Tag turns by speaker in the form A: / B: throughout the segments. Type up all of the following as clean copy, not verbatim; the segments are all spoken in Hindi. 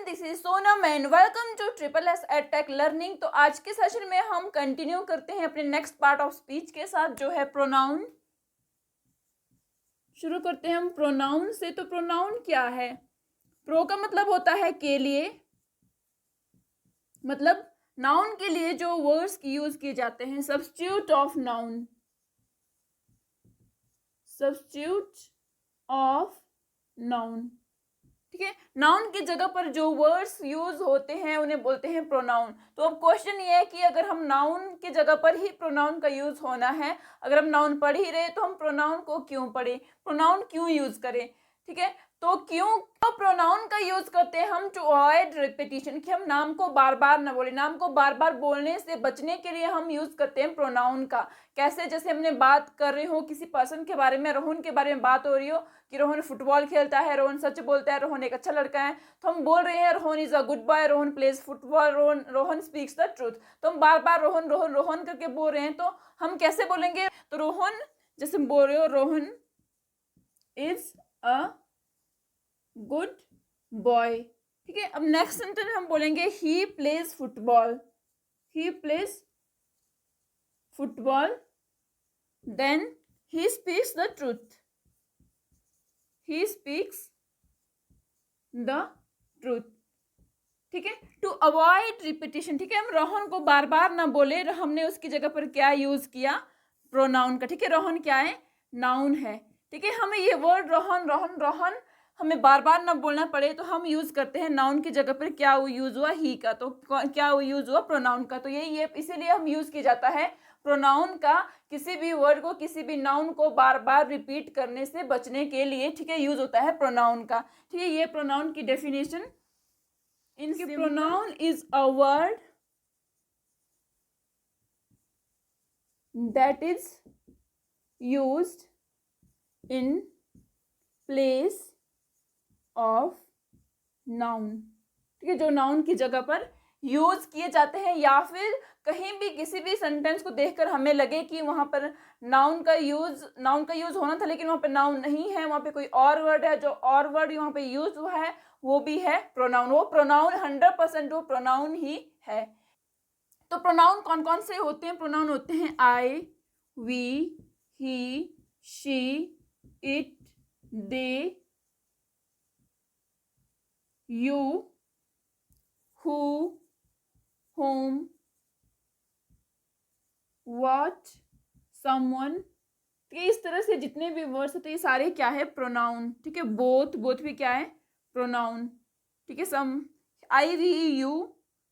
A: This is Sonam and welcome to triple S edtech learning. तो आज के सेशन में हम कंटिन्यू करते हैं अपने नेक्स्ट पार्ट ऑफ स्पीच के साथ, जो है प्रोनाउन। शुरू करते हैं हम प्रोनाउन से। तो प्रोनाउन क्या है? प्रो का मतलब होता है के लिए, मतलब नाउन के लिए जो वर्ड्स यूज किए जाते हैं। Substitute of noun, substitute of noun, ठीक है। नाउन की जगह पर जो वर्ड्स यूज होते हैं उन्हें बोलते हैं प्रोनाउन। तो अब क्वेश्चन ये है कि अगर हम नाउन की जगह पर ही प्रोनाउन का यूज होना है, अगर हम नाउन पढ़ ही रहे तो हम प्रोनाउन को क्यों पढ़े, प्रोनाउन क्यों यूज करें, ठीक है। तो क्यों प्रोनाउन का यूज करते हैं हम? टू अवॉइड रिपीटिशन, कि हम नाम को बार बार ना बोले। नाम को बार बार बोलने से बचने के लिए हम यूज करते हैं प्रोनाउन का। कैसे? जैसे हमने बात कर रहे हो किसी पर्सन के बारे में, रोहन के बारे में बात हो रही हो कि रोहन फुटबॉल खेलता है, रोहन सच बोलता है, रोहन एक अच्छा लड़का है, तो हम बोल रहे हैं Rohan is a good boy, Rohan plays football, Rohan speaks the truth. तो हम बार बार रोहन रोहन रोहन करके बोल रहे हैं, तो हम कैसे बोलेंगे? तो रोहन, जैसे हम बोल रहे हो Rohan is a good boy, ठीक है। अब नेक्स्ट सेंटेंस हम बोलेंगे he plays football, he plays football, then he speaks the truth, he speaks the truth, ठीक है। टू अवॉइड रिपीटिशन, ठीक है, हम रोहन को बार बार ना बोले, हमने उसकी जगह पर क्या यूज किया? प्रोनाउन का, ठीक है। रोहन क्या है? नाउन है, ठीक है। हमें ये वर्ड रोहन रोहन रोहन हमें बार बार ना बोलना पड़े तो हम यूज करते हैं नाउन की जगह पर क्या यूज हुआ? ही का। तो क्या यूज हुआ? प्रोनाउन का। तो ये इसीलिए हम यूज किया जाता है प्रोनाउन का, किसी भी वर्ड को, किसी भी नाउन को बार बार रिपीट करने से बचने के लिए, ठीक है, यूज होता है प्रोनाउन का, ठीक है। ये प्रोनाउन की definition. In pronoun is a word that is used in place of noun, ठीक है, जो नाउन की जगह पर यूज किए जाते हैं, या फिर कहीं भी किसी भी सेंटेंस को देखकर हमें लगे कि वहां पर नाउन का यूज होना था लेकिन वहां पर नाउन नहीं है, वहां पे कोई और वर्ड है, जो और वर्ड वहां पे यूज हुआ है वो भी है प्रोनाउन। वो प्रोनाउन 100% वो प्रोनाउन ही है। तो प्रोनाउन कौन कौन से होते हैं? प्रोनाउन होते हैं I, we, he, she, it, they, you, who, whom, what, someone, ठीक है। इस तरह से जितने भी वर्ड्स होते हैं ये सारे क्या है? प्रोनाउन, ठीक है। बोथ भी क्या है? प्रोनाउन, ठीक है। Some, I, we, you,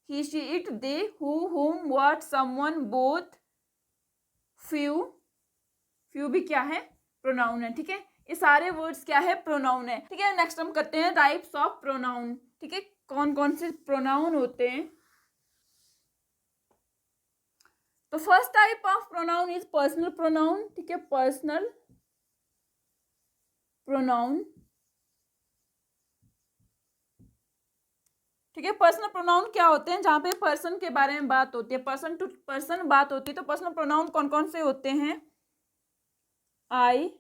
A: he, she, it, they, who, whom, what, someone, both, few भी क्या है? प्रोनाउन है, ठीक है। ये सारे वर्ड्स क्या है? प्रोनाउन है, ठीक है। नेक्स्ट हम करते हैं टाइप्स ऑफ प्रोनाउन, ठीक है। कौन कौन से प्रोनाउन होते हैं? तो first type of pronoun is personal pronoun, ठीक है। पर्सनल प्रोनाउन, ठीक है। पर्सनल प्रोनाउन क्या होते हैं? जहां पे पर्सन के बारे में बात होती है, पर्सन टू पर्सन बात होती है। तो पर्सनल प्रोनाउन कौन कौन से होते हैं? I,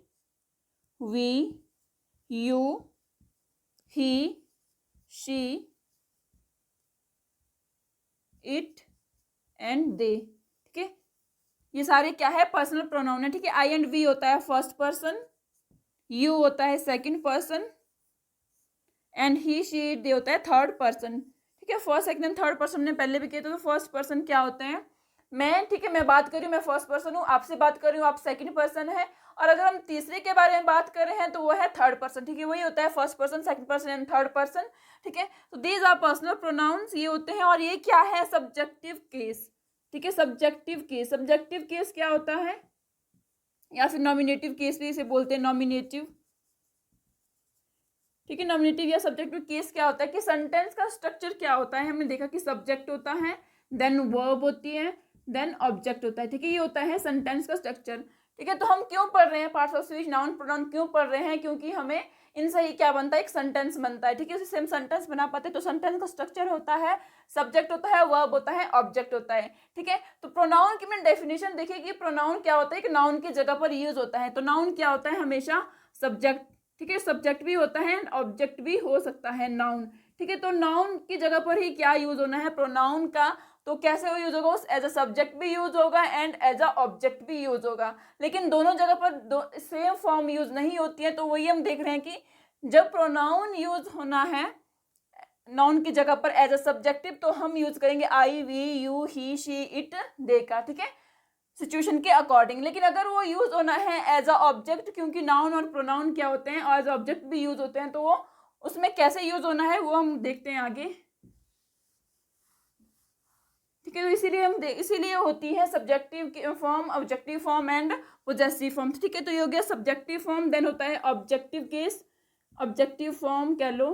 A: we, you, he, she, it and they, ठीक है। ये सारे क्या है? पर्सनल प्रोनाउन है, ठीक है। आई एंड वी होता है फर्स्ट पर्सन, यू होता है second person, and he, she, it, they होता है थर्ड पर्सन, ठीक है। First, second and third person ने पहले भी किया था। तो फर्स्ट पर्सन क्या होते हैं? मैं, ठीक है, मैं बात कर रही हूँ, मैं फर्स्ट पर्सन हूँ, आपसे बात कर रही हूँ, आप सेकंड पर्सन है। और अगर हम तीसरे के बारे में बात कर रहे हैं तो वो है थर्ड पर्सन, ठीक है। वही होता है first person, second person and third person, ठीक है। तो दीज आर पर्सनल प्रोनाउंस, ये होते हैं। और ये क्या है? सब्जेक्टिव केस, ठीक है। सब्जेक्टिव केस, सब्जेक्टिव केस क्या होता है? या फिर नॉमिनेटिव केस भी इसे बोलते हैं, नॉमिनेटिव, ठीक है। नॉमिनेटिव या सब्जेक्टिव केस क्या होता है कि सेंटेंस का स्ट्रक्चर क्या होता है? हमने देखा कि सब्जेक्ट होता है, देन वर्ब होती है, देन ऑब्जेक्ट होता है, ठीक है। ये होता है सेंटेंस का स्ट्रक्चर, ठीक है। तो हम क्यों पढ़ रहे हैं parts of speech, noun pronoun क्यों पढ़ रहे हैं? क्योंकि हमें इनसे ही क्या बनता है? एक सेंटेंस बनता है, ठीक है। उससे हम सेंटेंस बना पाते हैं। तो सेंटेंस का स्ट्रक्चर होता है, सब्जेक्ट होता है, वर्ब होता है, ऑब्जेक्ट होता है, ठीक है। तो प्रोनाउन की मैंने डेफिनेशन देखी कि प्रोनाउन क्या होता है कि नाउन की जगह पर यूज होता है। तो नाउन क्या होता है? हमेशा सब्जेक्ट, ठीक है। सब्जेक्ट भी होता है, ऑब्जेक्ट भी हो सकता है नाउन, ठीक है। तो नाउन की जगह पर ही क्या यूज होना है, प्रोनाउन का। तो कैसे वो यूज होगा, एज अ सब्जेक्ट भी यूज होगा एंड एज अ ऑब्जेक्ट भी यूज होगा, लेकिन दोनों जगह पर सेम फॉर्म यूज नहीं होती है। तो वही हम देख रहे हैं कि जब प्रोनाउन यूज होना है नाउन की जगह पर एज अ सब्जेक्टिव, तो हम यूज करेंगे I, we, you, he, she, it, they का, ठीक है, सिचुएशन के अकॉर्डिंग। लेकिन अगर वो यूज होना है एज अ ऑब्जेक्ट, क्योंकि नाउन और प्रोनाउन क्या होते हैं, एज ऑब्जेक्ट भी यूज होते हैं, तो वो उसमें कैसे यूज होना है वो हम देखते हैं आगे, ठीक है। तो इसीलिए होती है subjective form, objective form and possessive form, ठीक है। तो ये हो गया सब्जेक्टिव फॉर्म। देन होता है ऑब्जेक्टिव केस, ऑब्जेक्टिव फॉर्म कह लो,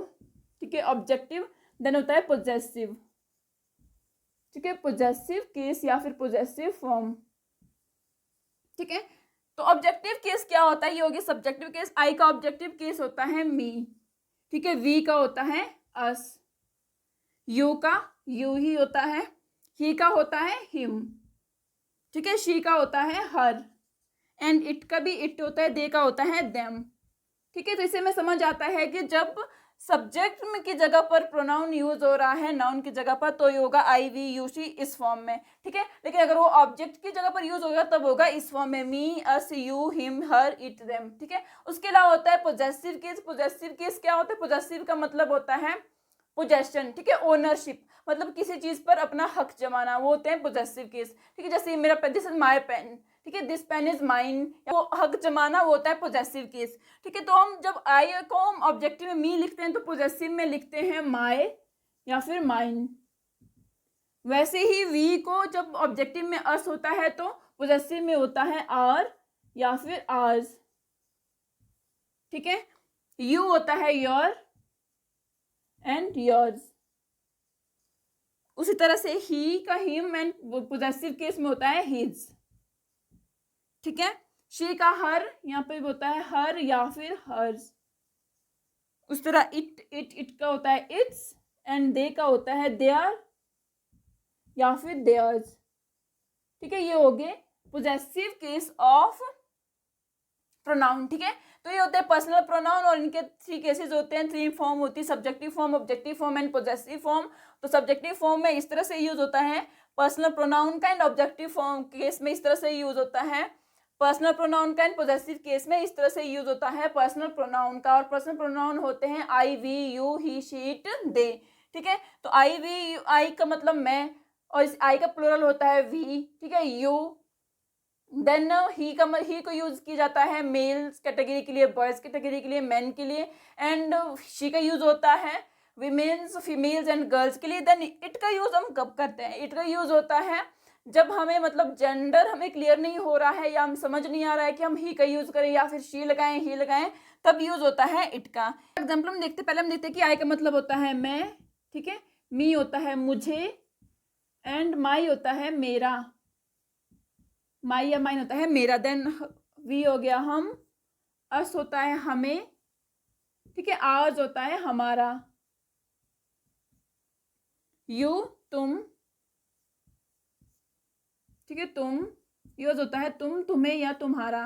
A: ठीक है, ऑब्जेक्टिव। देन होता है पोजेसिव, ठीक है, पोजेसिव केस या फिर पोजेसिव फॉर्म, ठीक है। तो ऑब्जेक्टिव केस क्या होता है, ये हो गया सब्जेक्टिव केस। आई का ऑब्जेक्टिव केस होता है मी, ठीक है। वी का होता है अस, यू का यू ही होता है, ही का होता है हिम, ठीक है, शी का होता है हर, एंड इट का भी इट होता है, दे का होता है देम, ठीक है। तो इसे में समझ आता है कि जब सब्जेक्ट में की जगह पर प्रोनाउन यूज हो रहा है नाउन की जगह पर, तो ये होगा आई, वी, यू, शी इस फॉर्म में, ठीक है। लेकिन अगर वो ऑब्जेक्ट की जगह पर यूज होगा तब होगा इस फॉर्म में, me, us, you, him, her, it, them, ठीक है। उसके अलावा होता है पोजेसिव केस। पोजेसिव केस क्या होता है, पोजेसिव का मतलब होता है पोजेशन, ठीक है, ओनरशिप, मतलब किसी चीज पर अपना हक जमाना, वो होते हैं पोजेसिव केस, ठीक है। जैसे मेरा pen, this is my pen, ठीक है, दिस पेन इज माइन, वो हक जमाना वो होता है पोजेसिव केस, ठीक है। तो हम जब आई को हम ऑब्जेक्टिव में मी लिखते हैं तो पोजेसिव में लिखते हैं माय या फिर माइन। वैसे ही वी को जब ऑब्जेक्टिव में अस होता है तो पोजेसिव में होता है आर या फिर आर्स, ठीक है। यू होता है योर एंड योर्स। उसी तरह से ही का हिम एंड पोजेसिव केस में होता है हिज, ठीक है। शी का हर यहाँ पे होता है हर या फिर हर्स। उस तरह इट का होता है इट्स एंड दे का होता है देयर या फिर देयर्स, ठीक है। ये हो गए पोजेसिव केस ऑफ प्रोनाउन, ठीक है। तो ये होते हैं पर्सनल प्रोनाउन और इनके थ्री केसेस होते हैं, थ्री फॉर्म होती है, subjective form, objective form and possessive form. तो सब्जेक्टिव फॉर्म में इस तरह से यूज होता है पर्सनल प्रोनाउन का, एंड ऑब्जेक्टिव फॉर्म केस में इस तरह से यूज होता है पर्सनल प्रोनाउन का, एंड पोजेसिव केस में इस तरह से यूज होता है पर्सनल प्रोनाउन का। और पर्सनल प्रोनाउन होते हैं I, we, you, he, she, it, they, ठीक है। तो आई, वी, आई का मतलब मैं, और इस आई का प्लूरल होता है वी, ठीक है, यू। देन ही को यूज किया जाता है मेल्स कैटेगरी के लिए, बॉयज कैटेगरी के लिए, मेन के लिए, एंड शी का यूज होता है विमेन्स, फीमेल्स एंड गर्ल्स के लिए। देन इट का यूज हम कब करते हैं, इट का यूज होता है जब हमें मतलब जेंडर हमें क्लियर नहीं हो रहा है या हम समझ नहीं आ रहा है कि हम ही का यूज करें या फिर शी लगाएं, ही लगाएं, तब यूज होता है इट का। एग्जाम्पल हम देखते, पहले हम देखते हैं कि आई का मतलब होता है मैं, ठीक है, मी होता है मुझे, एंड माई होता है मेरा, माई या माइन होता है मेरा। देन वी हो गया हम, अस होता है हमें, ठीक है, आवर्स होता है हमारा, यू तुम, ठीक है, तुम, यूज होता है तुम, तुम्हें या तुम्हारा,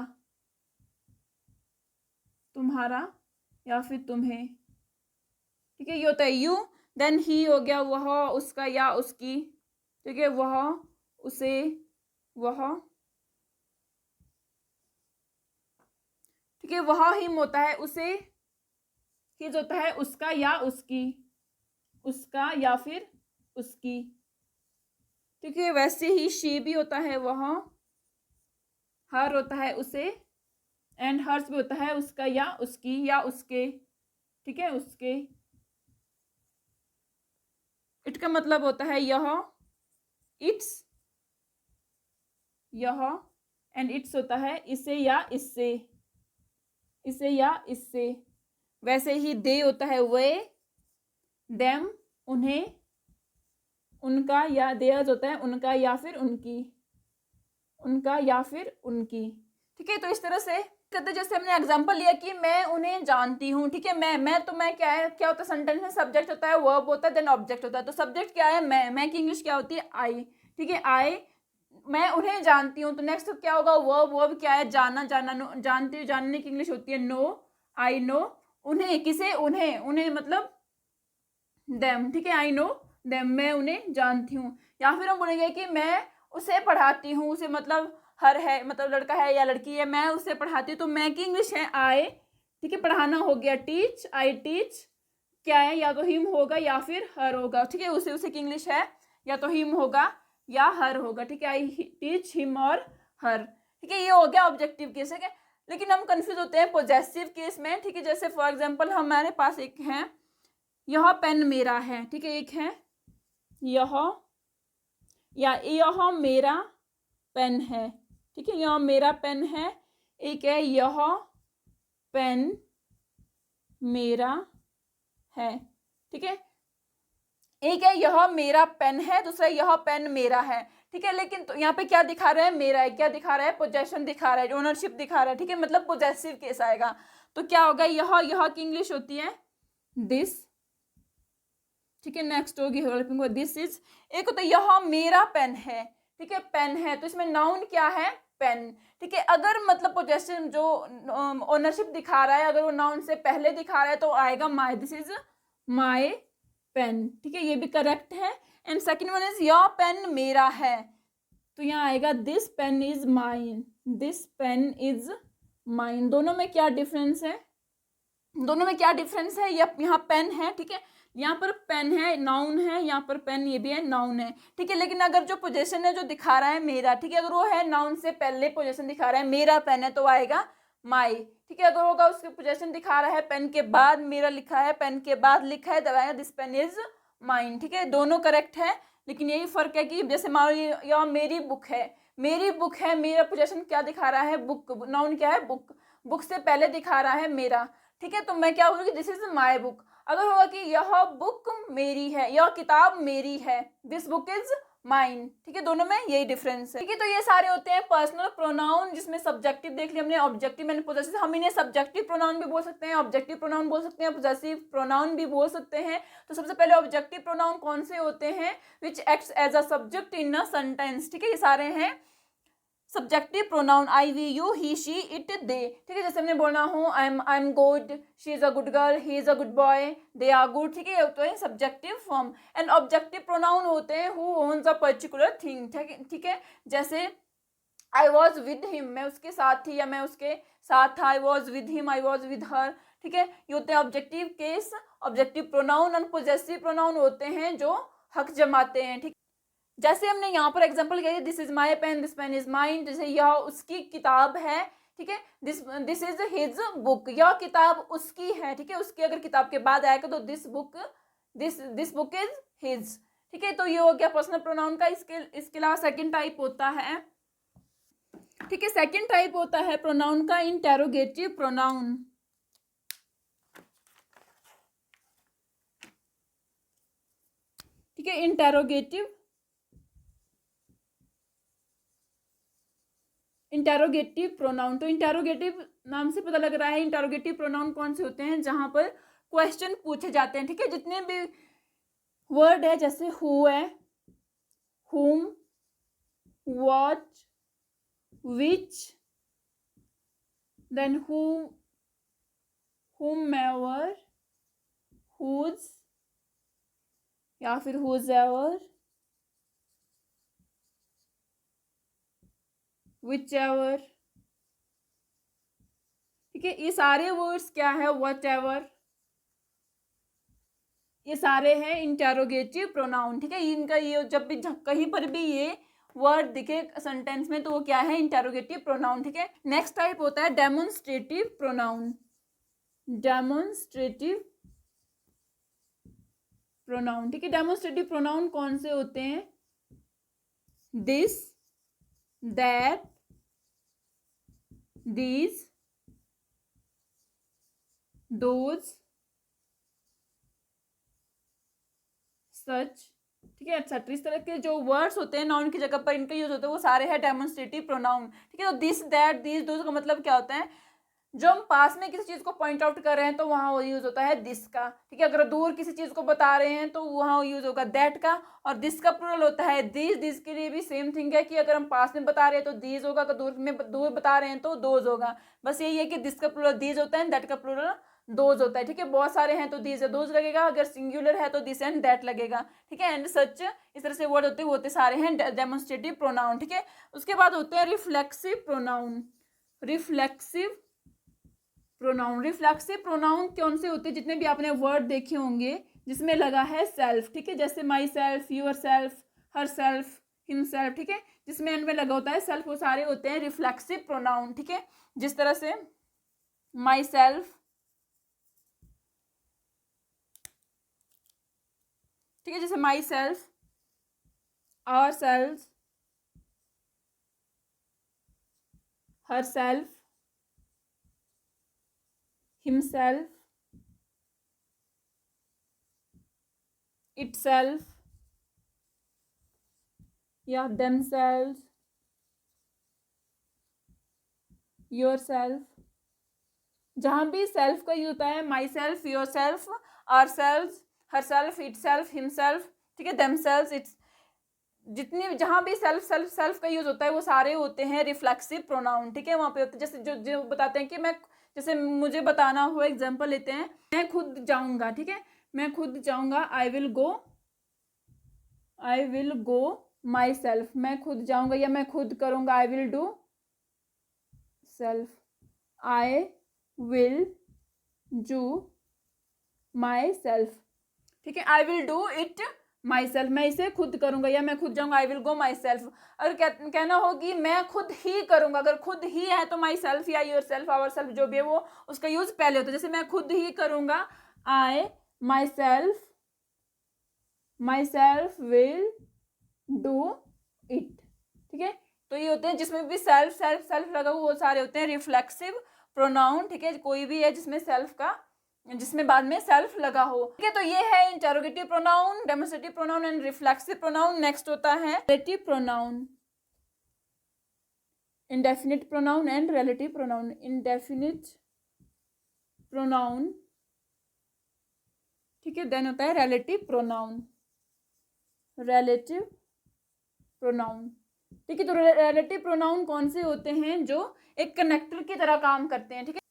A: तुम्हारा या फिर तुम्हें, ठीक है, ये होता है यू। देन ही हो गया वह, उसका या उसकी, ठीक है, वह, उसे, वह, ठीक है, वह हिम होता है उसे, हिज होता है उसका या उसकी, उसका या फिर उसकी, ठीक है। वैसे ही शी भी होता है वह, हर होता है उसे, एंड हर्स भी होता है उसका या उसकी या उसके, ठीक है, उसके। इट का मतलब होता है यह, इट्स, यह, एंड इट्स होता है इसे या इससे, इसे या इससे। वैसे ही दे होता है वे, देम उन्हें, उनका, या देयर्स होता है उनका या फिर उनकी, उनका या फिर उनकी, ठीक है। तो इस तरह से कहते, जैसे हमने एग्जांपल लिया कि मैं उन्हें जानती हूँ, ठीक है, मैं तो मैं क्या है, क्या होता है सेंटेंस में, सब्जेक्ट होता है, वर्ब होता है, देन ऑब्जेक्ट होता है। तो सब्जेक्ट क्या है, मैं की इंग्लिश क्या होती है, आई, ठीक है, आई, मैं उन्हें जानती हूँ। तो नेक्स्ट क्या होगा, वर्ब क्या है, जाना, जानती हूँ, जानने की इंग्लिश होती है नो, आई नो। उन्हें, किसे, उन्हें मतलब देम, ठीक है, आई नो देम, मैं उन्हें जानती हूँ। या फिर हम बोलेंगे कि मैं उसे पढ़ाती हूँ, उसे मतलब हर है, मतलब लड़का है या लड़की है, मैं उसे पढ़ाती हूँ। तो मैं की इंग्लिश है आई, ठीक है, पढ़ाना हो गया टीच, आई टीच, क्या है, या तो हिम होगा या फिर हर होगा, ठीक है, उसे की इंग्लिश है या तो हिम होगा या हर होगा, ठीक है, आई टीच हिम और हर, ठीक है, ये हो गया ऑब्जेक्टिव केस, ठीक है। लेकिन हम कंफ्यूज होते हैं पोजेसिव केस में, ठीक है, जैसे फॉर एग्जांपल हमारे पास एक है, यह पेन मेरा है, ठीक है, एक है यह, या यह मेरा पेन है, ठीक है, यह मेरा पेन है, एक है यह पेन मेरा है, ठीक है, एक है यह मेरा पेन है, दूसरा यह पेन मेरा है, ठीक है। लेकिन तो यहाँ पे क्या दिखा रहा है, मेरा है, क्या दिखा रहा है, पोजेशन दिखा रहा है, ओनरशिप दिखा रहा है, ठीक है, मतलब पोजेसिव केस आएगा। तो क्या होगा, यह की इंग्लिश होती है दिस, ठीक है, नेक्स्ट होगी हेल्पिंग वर्ब दिस इज। एक होता है यह मेरा पेन है, ठीक है, पेन है, तो इसमें नाउन क्या है, पेन, ठीक है। अगर मतलब पोजेशन जो ओनरशिप दिखा रहा है, अगर वो नाउन से पहले दिखा रहा है तो आएगा my, this is my pen, ठीक है, ये भी करेक्ट है। And second one is your pen मेरा है, तो यहाँ आएगा this pen is mine, this pen is mine. दोनों में क्या डिफरेंस है, दोनों में क्या डिफरेंस है, यहाँ पेन है, ठीक है, यहाँ पर पेन है, नाउन है, यहाँ पर पेन ये भी है, नाउन है, ठीक है। लेकिन अगर जो पोजेशन है जो दिखा रहा है मेरा, ठीक है, अगर वो है नाउन से पहले पोजेशन दिखा रहा है मेरा पेन है, तो आएगा माई, ठीक है। अगर होगा उसके पोजेशन दिखा रहा है पेन के बाद मेरा लिखा है, पेन के बाद लिखा है, तब आएगा दिस पेन इज माइन, ठीक है। दोनों करेक्ट है, लेकिन यही फर्क है कि जैसे मान लो यह मेरी बुक है, मेरी बुक है, मेरा पोजेशन क्या दिखा रहा है, बुक, नाउन क्या है, बुक, बुक से पहले दिखा रहा है मेरा, ठीक है। तो मैं क्या बोलूँगी, दिस इज माई बुक। अगर होगा कि यह बुक मेरी है, यह किताब मेरी है, दिस बुक इज माइन, ठीक है, दोनों में यही डिफरेंस है, ठीक है। तो ये सारे होते हैं पर्सनल प्रोनाउन, जिसमें सब्जेक्टिव देख लिया हमने, ऑब्जेक्टिव एंड पोजेसिव। हम इन्हें सब्जेक्टिव प्रोनाउन भी बोल सकते हैं, ऑब्जेक्टिव प्रोनाउन बोल सकते हैं, पोजेसिव प्रोनाउन भी बोल सकते हैं। तो सबसे पहले ऑब्जेक्टिव प्रोनाउन कौन से होते हैं, which acts as a subject in a sentence, ठीक है, ये सारे हैं subjective pronoun, I, we, you, he, she, it, they, ठीक है। जैसे हमने बोलना हो I am good, she is a good girl, he is a good boy, they are good, ठीक है, तो ये subjective form. And objective pronoun होते हैं who owns a particular thing, ठीक है, जैसे आई वॉज विद हिम, मैं उसके साथ थी या मैं उसके साथ था, I was with him, I was with her, ठीक है, ये होते हैं ऑब्जेक्टिव केस, ऑब्जेक्टिव प्रोनाउन। और पोजेसिव प्रोनाउन होते हैं जो हक जमाते हैं, ठीक, जैसे हमने यहाँ पर एग्जांपल किया, this is my pen, this pen is mine, जैसे यह उसकी किताब है, ठीक है, दिस इज हिज बुक, यह किताब उसकी है, ठीक है, उसकी अगर किताब के बाद आएगा तो दिस बुक इज हिज, ठीक है। तो ये हो गया पर्सनल प्रोनाउन का। इसके अलावा सेकंड टाइप होता है, ठीक है, सेकंड टाइप होता है प्रोनाउन का इंटेरोगेटिव प्रोनाउन, ठीक है, इंटेरोगेटिव प्रोनाउन। तो इंटेरोगेटिव नाम से पता लग रहा है इंटेरोगेटिव प्रोनाउन कौन से होते हैं, जहां पर क्वेश्चन पूछे जाते हैं, ठीक है। जितने भी वर्ड है, जैसे हु है, whom, what, which, then whomever, whose, या फिर whosoever, whichever, ठीक है, ये सारे वर्ड्स क्या है, whatever, ये सारे हैं इंटेरोगेटिव प्रोनाउन, ठीक है। इनका ये जब भी कहीं पर भी ये वर्ड दिखे सेंटेंस में तो वो क्या है, इंटेरोगेटिव प्रोनाउन, ठीक है। नेक्स्ट टाइप होता है डेमोन्स्ट्रेटिव प्रोनाउन, डेमोन्स्ट्रेटिव प्रोनाउन, ठीक है। डेमोन्स्ट्रेटिव प्रोनाउन कौन से होते हैं, दिस, दैट, दीज, दोज, सच, ठीक है, एक्सेट्रा। इस तरह के जो वर्ड्स होते हैं नाउन की जगह पर इनका यूज होता है, वो सारे हैं डेमोन्स्ट्रेटिव प्रोनाउन, ठीक है। तो दिस, दैट, दीज, दोज का मतलब क्या होता है, जो हम पास में किसी चीज को पॉइंट आउट कर रहे हैं तो वहां वो यूज होता है दिस का, ठीक है। अगर दूर किसी चीज को बता रहे हैं तो वहां यूज होगा दैट का। और दिस का प्लूरल होता है दीज, दिस के लिए भी सेम थिंग है कि अगर हम पास में बता रहे हैं तो दीज होगा, अगर दूर बता रहे हैं तो दोज होगा। बस यही है कि दिस का प्लूरल दीज होता है, दैट का प्लूरल दोज होता है, ठीक है। बहुत सारे हैं तो दीज या दोज लगेगा, अगर सिंगुलर है तो दिस एंड दैट लगेगा, ठीक है। एंड सच, इस तरह से वर्ड होते हैं, वो होते सारे हैं डेमोन्स्ट्रेटिव प्रोनाउन, ठीक है। उसके बाद होते हैं reflexive pronoun. Reflexive pronoun, reflexive pronoun कौन से होते हैं? जितने भी आपने वर्ड देखे होंगे जिसमें लगा है सेल्फ, ठीक है, जैसे myself, yourself, herself, himself, ठीक है, जिसमें एंड में लगा होता है सेल्फ, वो सारे होते हैं रिफ्लेक्सिव प्रोनाउन, ठीक है। जिस तरह से माई सेल्फ, ठीक है, जैसे myself, ourself, herself, himself, itself या themselves, yourself। जहां भी सेल्फ का यूज होता है, myself, yourself, ourself, herself, itself, himself, ठीक है, themselves, इट्स, जितनी जहां भी सेल्फ सेल्फ सेल्फ का यूज होता है वो सारे होते हैं रिफ्लेक्सिव प्रोनाउन, ठीक है। वहां पे होते हैं जैसे जो बताते हैं कि मैं, जैसे मुझे बताना हो, एग्जांपल लेते हैं, मैं खुद जाऊंगा, ठीक है, मैं खुद जाऊंगा, I will go, I will go my self, मैं खुद जाऊंगा या मैं खुद करूंगा, I will do self, I will do my self, ठीक है, I will do it my self, मैं इसे खुद करूंगा या मैं खुद जाऊंगा, I will go my self. अगर कहना हो कि मैं खुद ही करूंगा, अगर खुद ही है तो माई सेल्फ या योर सेल्फ, आवर सेल्फ, जो भी है वो उसका यूज पहले होता है। जैसे मैं खुद ही करूंगा, I myself, myself will do it, ठीक है। तो ये होते हैं जिसमें भी सेल्फ सेल्फ सेल्फ लगा हुआ, वो सारे होते हैं रिफ्लेक्सिव प्रोनाउन, ठीक है। कोई भी है जिसमें सेल्फ का, जिसमें बाद में सेल्फ लगा हो, ठीक है। तो ये है interrogative pronoun, demonstrative pronoun and reflexive pronoun. Next होता है relative pronoun, indefinite pronoun and relative pronoun. Indefinite pronoun, ठीक है, देन होता है रिलेटिव प्रोनाउन, रिलेटिव प्रोनाउन, ठीक है। तो रिलेटिव प्रोनाउन कौन से होते हैं? जो एक कनेक्टर की तरह काम करते हैं, ठीक है,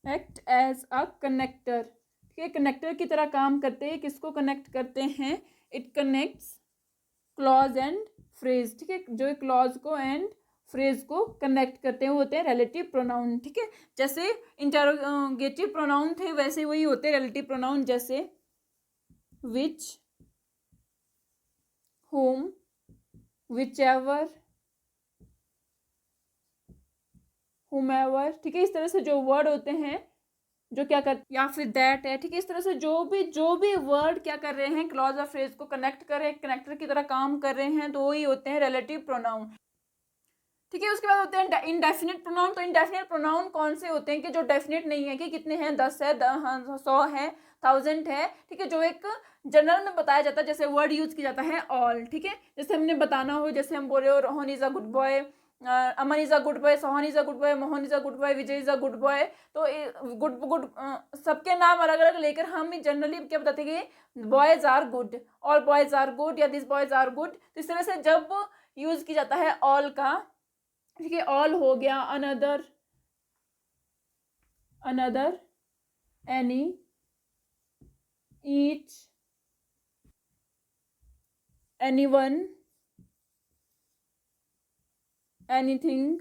A: एक्ट एज अ कनेक्टर, ठीक है, कनेक्टर की तरह काम करते हैं। किसको कनेक्ट करते हैं? It connects clause and phrase, ठीक है, जो क्लॉज को एंड फ्रेज को कनेक्ट करते हैं वो होते हैं रिलेटिव प्रोनाउन, ठीक है। जैसे इंटरोगेटिव प्रोनाउन थे वैसे वही होते हैं रिलेटिव प्रोनाउन, जैसे विच, whom, whichever, whomever, ठीक है। इस तरह से जो वर्ड होते हैं जो क्या कर, या फिर दैट है, ठीक है। इस तरह से जो भी वर्ड क्या कर रहे हैं, क्लॉज और फ्रेज को कनेक्ट कर रहे हैं, कनेक्टर की तरह काम कर रहे हैं, तो वही होते हैं रिलेटिव प्रोनाउन, ठीक है। उसके बाद होते हैं इनडेफिनिट प्रोनाउन। तो इनडेफिनिट प्रोनाउन कौन से होते हैं कि जो डेफिनेट नहीं है कि कितने हैं, 10 है, 100 है, 1000 है, ठीक है। जो एक जनरल में बताया जाता है, जैसे वर्ड यूज किया जाता है ऑल, ठीक है। जैसे हमने बताना हो, जैसे हम बोल रहे हो Rohan is a good boy, Aman is a good boy, Sohan is a good boy, Mohan is a good boy, Vijay is a good boy. तो गुड गुड सबके नाम अलग अलग लेकर हम जनरली क्या बताते हैं कि boys are good, all boys are good, या दिस बॉयज आर गुड। तो इस तरह से जब यूज किया जाता है ऑल का, ठीक है, ऑल हो गया, another, another, any, each, anyone, anything.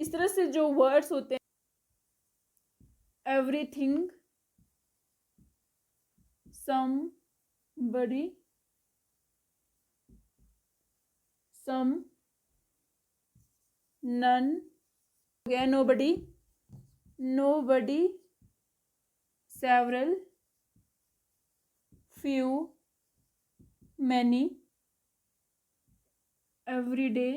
A: इस तरह से जो वर्ड्स होते हैं, एवरीथिंग, समबडी, सम, नन हो गया, nobody, nobody, several, few, many, everyday,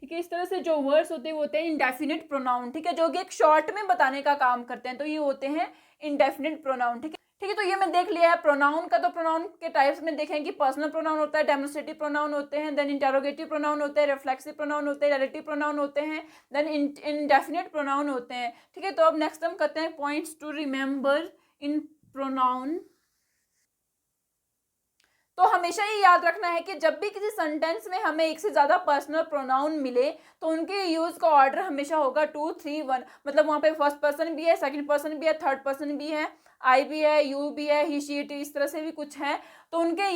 A: ठीक है। इस तरह से जो वर्ड्स होते हैं वो होते हैं इंडेफिनिट प्रोनाउन, ठीक है, जो कि एक शॉर्ट में बताने का काम करते हैं, तो ये होते हैं इंडेफिनिट प्रोनाउन, ठीक है, ठीक है। तो ये मैं देख लिया है प्रोनाउन का। तो प्रोनाउन के टाइप्स में देखें कि पर्सनल प्रोनाउन होता है, डेमोन्स्ट्रेटिव प्रोनाउन होते हैं, देन इंटरोगेटिव प्रोनाउन होते हैं, रिफ्लेक्सिव प्रोनाउन होते हैं, रिलेटिव प्रोनाउन होते हैं, देन इंडेफिनिट प्रोनाउन होते हैं, ठीक है। तो अब नेक्स्ट हम करते हैं points to remember in pronoun. तो हमेशा ये याद रखना है कि जब भी किसी सेंटेंस में हमें एक से ज़्यादा पर्सनल प्रोनाउन मिले तो उनके यूज़ का ऑर्डर हमेशा होगा 2, 3, 1। मतलब वहाँ पे फर्स्ट पर्सन भी है, सेकंड पर्सन भी है, थर्ड पर्सन भी है, आई भी है, यू भी है, ही शी इट, इस तरह से भी कुछ है। तो उनके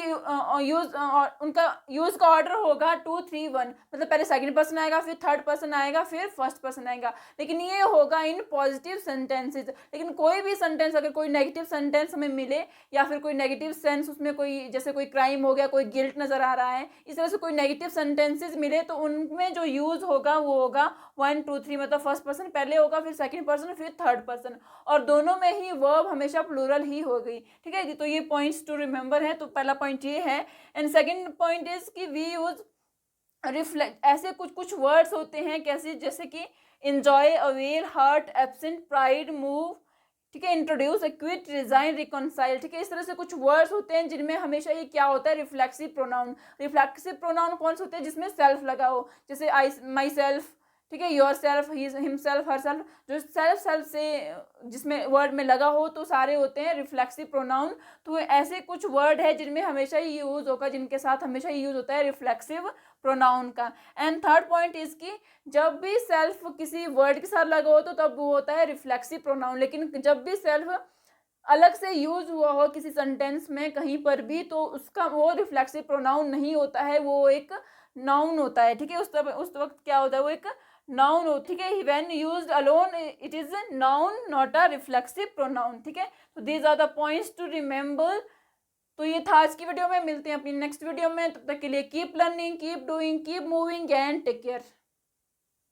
A: उनका यूज़ का ऑर्डर होगा 2, 3, 1। मतलब पहले सेकंड पर्सन आएगा, फिर थर्ड पर्सन आएगा, फिर फर्स्ट पर्सन आएगा। लेकिन ये होगा इन पॉजिटिव सेंटेंसेज। लेकिन कोई भी सेंटेंस, अगर कोई नेगेटिव सेंटेंस हमें मिले या फिर कोई नेगेटिव सेंस, उसमें कोई जैसे कोई क्राइम हो गया, कोई गिल्ट नज़र आ रहा है, इस तरह से कोई नेगेटिव सेंटेंसेस मिले तो उनमें जो यूज़ होगा वो होगा 1, 2, 3। मतलब फर्स्ट पर्सन पहले होगा, फिर सेकंड पर्सन, फिर थर्ड पर्सन, और दोनों में ही वर्ब हमेशा प्लूरल ही हो गई। ठीक है, तो ये पॉइंट्स टू रिमेंबर है। तो पहला पॉइंट ये है। एंड सेकंड पॉइंट इज कि वी यूज रिफ्लेक्ट। ऐसे कुछ कुछ वर्ड्स होते हैं कैसे, जैसे कि enjoy, avail, hurt, absent, pride, move, ठीक है, इंट्रोड्यूस, क्विट, रिजाइन, रिकॉन्साइल। ठीक है, इस तरह से कुछ वर्ड्स होते हैं जिनमें हमेशा ये क्या होता है, रिफ्लेक्सिव प्रोनाउन। रिफ्लेक्सिव प्रोनाउन कौन से होते हैं, जिसमें सेल्फ लगा हो, जैसे आई, माई सेल्फ, ठीक है, your self, himself, her self. जो सेल्फ सेल्फ से जिसमें वर्ड में लगा हो तो सारे होते हैं रिफ्लेक्सिव प्रोनाउन। तो ऐसे कुछ वर्ड है जिनमें हमेशा ही यूज होगा, जिनके साथ हमेशा ही यूज होता है रिफ्लेक्सिव प्रोनाउन का। एंड थर्ड पॉइंट इज कि जब भी सेल्फ किसी वर्ड के साथ लगा हो तो तब वो होता है रिफ्लेक्सिव प्रोनाउन। लेकिन जब भी सेल्फ अलग से यूज हुआ हो किसी सेंटेंस में कहीं पर भी तो उसका वो रिफ्लेक्सिव प्रोनाउन नहीं होता है, वो एक नाउन होता है। ठीक है, उस वक्त क्या होता है, वो एक नाउन हो। ठीक है, when used alone it is noun, not a reflexive pronoun. ठीक है, तो these are the points to remember. तो ये था आज की वीडियो में। मिलते हैं अपनी नेक्स्ट वीडियो में, तब तक के लिए keep learning, keep doing, keep moving and take care.